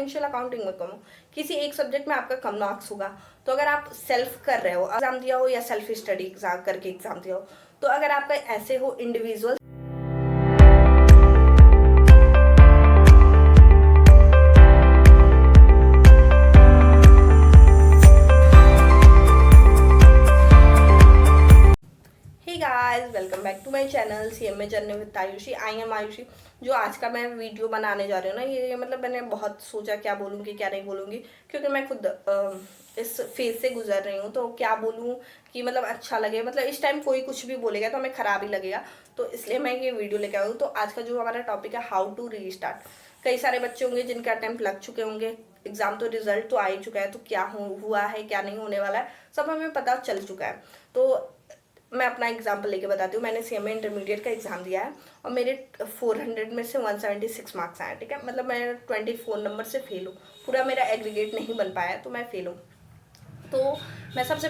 Financial accounting में कम हो, किसी एक सब्जेक्ट में आपका कम मार्क्स होगा। तो अगर आप सेल्फ कर रहे हो, एग्जाम दिया हो या सेल्फ स्टडी एग्जाम करके एग्जाम दिया हो, तो अगर आपका ऐसे हो individual guys, welcome back to my channel CMA journey with Ayushi. I am Ayushi. जो आज का मैं वीडियो बनाने जा रही हूँ ना, ये मतलब मैंने बहुत सोचा क्या बोलूँगी क्या नहीं बोलूँगी, क्योंकि मैं खुद इस फेज से गुजर रही हूँ। तो क्या बोलूँ कि मतलब अच्छा लगे, मतलब इस टाइम कोई कुछ भी बोलेगा तो हमें ख़राब ही लगेगा, तो इसलिए मैं ये वीडियो लेके आई हूँ। तो आज का जो हमारा टॉपिक है, हाउ टू रीस्टार्ट। कई सारे बच्चे होंगे जिनके अटेम्प्ट लग चुके होंगे, एग्जाम तो रिजल्ट तो आ ही चुका है, तो क्या हुआ है क्या नहीं होने वाला है सब हमें पता चल चुका है। तो मैं अपना एग्जाम्पल लेके बताती हूँ। मैंने सीएमए इंटरमीडिएट का एग्जाम दिया है और मेरे 400 में से 176 मार्क्स आए, ठीक है। मतलब मैं 24 नंबर से फेल हूँ, पूरा मेरा एग्रीगेट नहीं बन पाया है, तो मैं फेल हूँ। तो मैं सबसे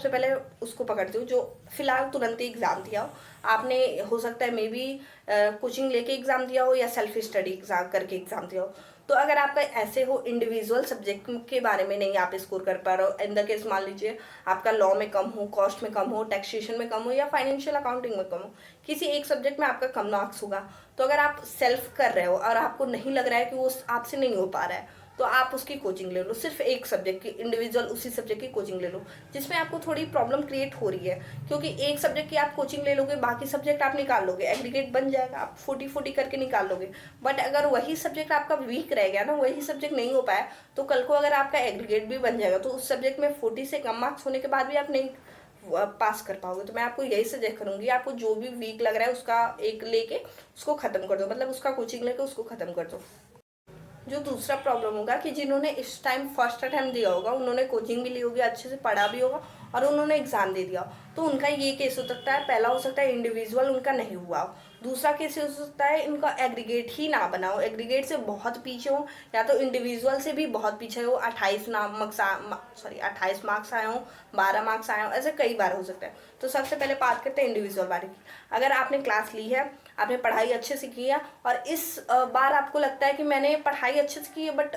पहले उसको पकड़ती हूँ जो फिलहाल तुरंत ही एग्ज़ाम दिया हो। आपने हो सकता है मे बी कोचिंग लेके एग्ज़ाम दिया हो या सेल्फ स्टडी एग्जाम करके एग्ज़ाम दिया हो। तो अगर आपका ऐसे हो इंडिविजुअल सब्जेक्ट के बारे में नहीं आप स्कोर कर पा रहे हो, इन द केस मान लीजिए आपका लॉ में कम हो, कॉस्ट में कम हो, टैक्सेशन में कम हो या फाइनेंशियल अकाउंटिंग में कम हो, किसी एक सब्जेक्ट में आपका कम मार्क्स होगा। तो अगर आप सेल्फ कर रहे हो और आपको नहीं लग रहा है कि वो आपसे नहीं हो पा रहा है, तो आप उसकी कोचिंग ले लो। सिर्फ एक सब्जेक्ट की इंडिविजुअल उसी सब्जेक्ट की कोचिंग ले लो जिसमें आपको थोड़ी प्रॉब्लम क्रिएट हो रही है, क्योंकि एक सब्जेक्ट की आप कोचिंग ले लोगे, बाकी सब्जेक्ट आप निकाल लोगे, एग्रीगेट बन जाएगा, आप 40-40 करके निकाल लोगे। बट अगर वही सब्जेक्ट आपका वीक रह गया ना, वही सब्जेक्ट नहीं हो पाया, तो कल को अगर आपका एग्रीगेट भी बन जाएगा तो उस सब्जेक्ट में 40 से कम मार्क्स होने के बाद भी आप नहीं पास कर पाओगे। तो मैं आपको यही सजेस्ट करूंगी, आपको जो भी वीक लग रहा है उसका एक लेके उसको खत्म कर दो, मतलब उसका कोचिंग लेके उसको खत्म कर दो। जो दूसरा प्रॉब्लम होगा कि जिन्होंने इस टाइम फर्स्ट अटैम्प्ट दिया होगा, उन्होंने कोचिंग भी ली होगी, अच्छे से पढ़ा भी होगा और उन्होंने एग्जाम दे दिया, तो उनका ये केस हो सकता है। पहला हो सकता है इंडिविजुअल उनका नहीं हुआ हो, दूसरा केस हो सकता है इनका एग्रीगेट ही ना बना हो, एग्रीगेट से बहुत पीछे हो, या तो इंडिविजुअल से भी बहुत पीछे हो, 28 मार्क्स आए हो, 12 मार्क्स आए हो, ऐसे कई बार हो सकता है। तो सबसे पहले बात करते हैं इंडिविजुअल बारे की। अगर आपने क्लास ली है, आपने पढ़ाई अच्छे से की है और इस बार आपको लगता है कि मैंने पढ़ाई अच्छे से की है बट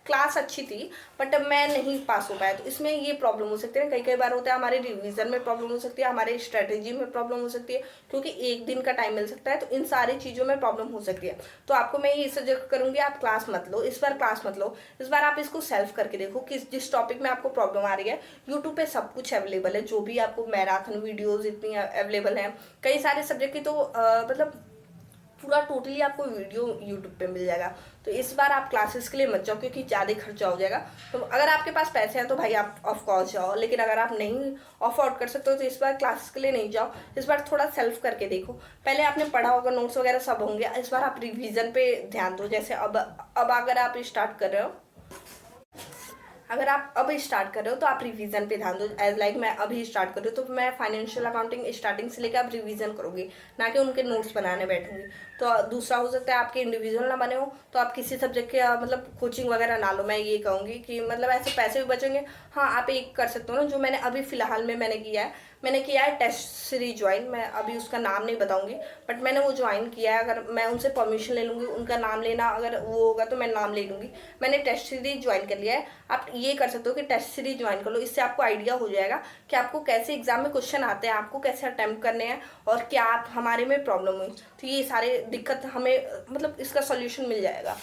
क्लास अच्छी थी बट मैं नहीं पास हो पाया, तो इसमें ये प्रॉब्लम हो सकती है। कई बार होता है हमारे रिवीजन में प्रॉब्लम हो सकती है, हमारे स्ट्रेटेजी में प्रॉब्लम हो सकती है, क्योंकि एक दिन का टाइम मिल सकता है, तो इन सारी चीज़ों में प्रॉब्लम हो सकती है। तो आपको मैं ये सजेस्ट करूंगी, आप क्लास मत लो इस बार, क्लास मत लो इस बार, आप इसको सेल्फ करके देखो कि जिस टॉपिक में आपको प्रॉब्लम आ रही है। यूट्यूब पे सब कुछ अवेलेबल है, जो भी आपको मैराथन वीडियोज इतनी अवेलेबल है, कई सारे सब्जेक्ट की, तो मतलब पूरा टोटली आपको वीडियो यूट्यूब पे मिल जाएगा। तो इस बार आप क्लासेस के लिए मत जाओ, क्योंकि ज़्यादा खर्चा हो जाएगा। तो अगर आपके पास पैसे हैं तो भाई आप ऑफ कोर्स जाओ, लेकिन अगर आप नहीं अफोर्ड कर सकते हो तो इस बार क्लासेस के लिए नहीं जाओ। इस बार थोड़ा सेल्फ करके देखो। पहले आपने पढ़ा होगा, नोट्स वगैरह सब होंगे, इस बार आप रिविजन पे ध्यान दो। जैसे अब अगर आप स्टार्ट कर रहे हो, अगर आप अब स्टार्ट कर रहे हो तो आप रिवीजन पे ध्यान दो। एज लाइक मैं अभी स्टार्ट कर रही हूँ, तो मैं फाइनेंशियल अकाउंटिंग स्टार्टिंग से लेकर आप रिवीजन करोगे, ना कि उनके नोट्स बनाने बैठूंगी। तो दूसरा हो सकता है आपके इंडिविजुअल ना बने हो, तो आप किसी सब्जेक्ट के मतलब कोचिंग वगैरह ना लो। मैं ये कहूँगी कि मतलब ऐसे पैसे भी बचेंगे। हाँ, आप एक कर सकते हो ना, जो मैंने अभी फिलहाल में मैंने किया है टेस्ट सीरीज ज्वाइन। मैं अभी उसका नाम नहीं बताऊंगी, बट मैंने वो ज्वाइन किया है। अगर मैं उनसे परमिशन ले लूँगी, उनका नाम लेना अगर वो होगा तो मैं नाम ले लूँगी। मैंने टेस्ट सीरीज ज्वाइन कर लिया है। आप ये कर सकते हो कि टेस्ट सीरीज ज्वाइन कर लो, इससे आपको आइडिया हो जाएगा कि आपको कैसे एग्जाम में क्वेश्चन आते हैं, आपको कैसे अटेम्प्ट करने हैं और क्या आप हमारे में प्रॉब्लम हुई, तो ये सारे दिक्कत हमें मतलब इसका सोल्यूशन मिल जाएगा।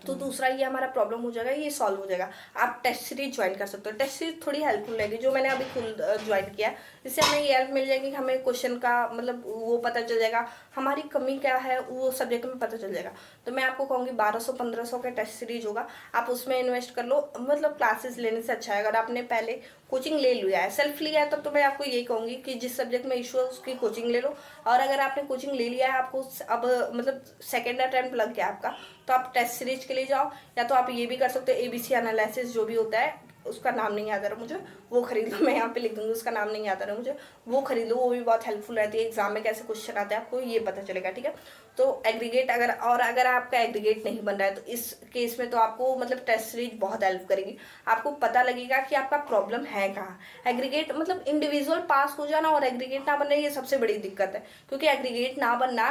तो दूसरा ये हमारा प्रॉब्लम हो जाएगा, ये सॉल्व हो जाएगा। आप टेस्ट सीरीज ज्वाइन कर सकते हो, टेस्ट सीरीज थोड़ी हेल्पफुल रहेगी, जो मैंने अभी खुद ज्वाइन किया है। इससे हमें ये हेल्प मिल जाएगी कि हमें क्वेश्चन का मतलब वो पता चल जाएगा, हमारी कमी क्या है वो सब्जेक्ट में पता चल जाएगा। तो मैं आपको कहूँगी 1200-1500 का टेस्ट सीरीज होगा, आप उसमें इन्वेस्ट कर लो। मतलब क्लासेस लेने से अच्छा है अगर आपने पहले कोचिंग ले लिया है, सेल्फ लिया है, तब तो मैं आपको यही कहूँगी कि जिस सब्जेक्ट में इशू है उसकी कोचिंग ले लो। और अगर आपने कोचिंग ले लिया है, आपको अब मतलब सेकेंड अटेम्प्ट लग गया आपका, तो आप टेस्ट सीरीज के लिए जाओ। या तो आप ये भी कर सकते हो, एबीसी एनालिसिस जो भी होता है, उसका नाम नहीं याद आ रहा मुझे, वो खरीद लो। मैं यहाँ पे लिख दूंगी, उसका नाम नहीं याद आ रहा मुझे, वो खरीद लो। वो भी बहुत हेल्पफुल रहती है, एग्जाम में कैसे क्वेश्चन आते हैं आपको ये पता चलेगा, ठीक है। तो एग्रीगेट अगर आपका एग्रीगेट नहीं बन रहा है, तो इस केस में तो आपको मतलब टेस्ट सीरीज बहुत हेल्प करेगी। आपको पता लगेगा कि आपका प्रॉब्लम है कहाँ। एग्रीगेट मतलब इंडिविजुअल पास हो जाना और एग्रीगेट ना बनना, ये सबसे बड़ी दिक्कत है, क्योंकि एग्रीगेट ना बनना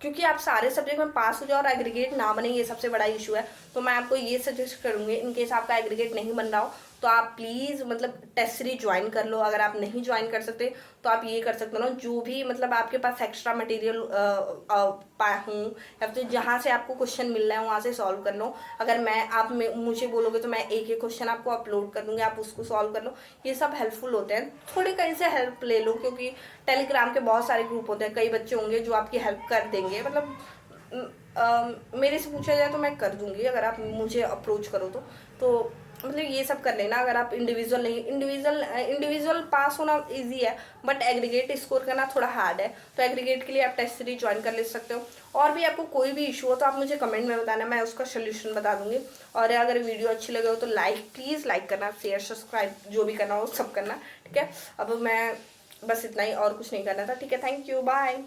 क्योंकि आप सारे सब्जेक्ट में पास हो जाओ और एग्रीगेट ना बने, ये सबसे बड़ा इशू है। तो मैं आपको ये सजेस्ट करूँगी, इन केस आपका एग्रीगेट नहीं बन रहा हो तो आप प्लीज़ मतलब टेस्ट सीरीज ज्वाइन कर लो। अगर आप नहीं ज्वाइन कर सकते तो आप ये कर सकते हो ना, जो भी मतलब आपके पास एक्स्ट्रा मटेरियल हूँ या फिर जहाँ से आपको क्वेश्चन मिल रहा है वहाँ से सॉल्व कर लो। अगर आप मुझे बोलोगे तो मैं एक एक क्वेश्चन आपको अपलोड कर दूँगी, आप उसको सॉल्व कर लो। ये सब हेल्पफुल होते हैं। थोड़ी कहीं से हेल्प ले लो, क्योंकि टेलीग्राम के बहुत सारे ग्रुप होते हैं, कई बच्चे होंगे जो आपकी हेल्प कर देंगे। मतलब मेरे से पूछा जाए तो मैं कर दूंगी, अगर आप मुझे अप्रोच करो तो मतलब ये सब कर लेना। अगर आप इंडिविजुअल नहीं, इंडिविजुअल पास होना इजी है, बट एग्रीगेट स्कोर करना थोड़ा हार्ड है। तो एग्रीगेट के लिए आप टेस्ट सीरीज ज्वाइन कर ले सकते हो। और भी आपको कोई भी इशू हो तो आप मुझे कमेंट में बताना, मैं उसका सोल्यूशन बता दूंगी। और अगर वीडियो अच्छी लगे हो तो प्लीज़ लाइक करना, शेयर सब्सक्राइब जो भी करना हो सब करना, ठीक है। अब मैं बस इतना ही, और कुछ नहीं करना था, ठीक है। Thank you, bye.